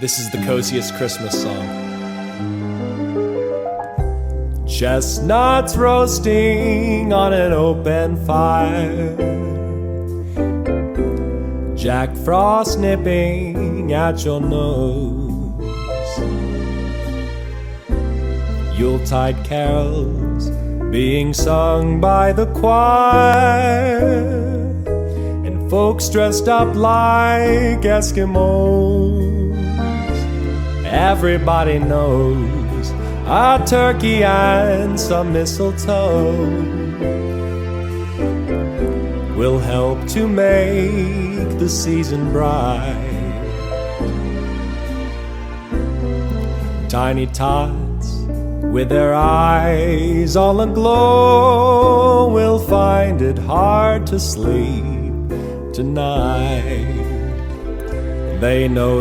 This is the coziest Christmas song. Chestnuts roasting on an open fire, Jack Frost nipping at your nose, Yuletide carols being sung by the choir, and folks dressed up like Eskimos. Everybody knows a turkey and some mistletoe will help to make the season bright. Tiny tots with their eyes all aglow will find it hard to sleep tonight. They know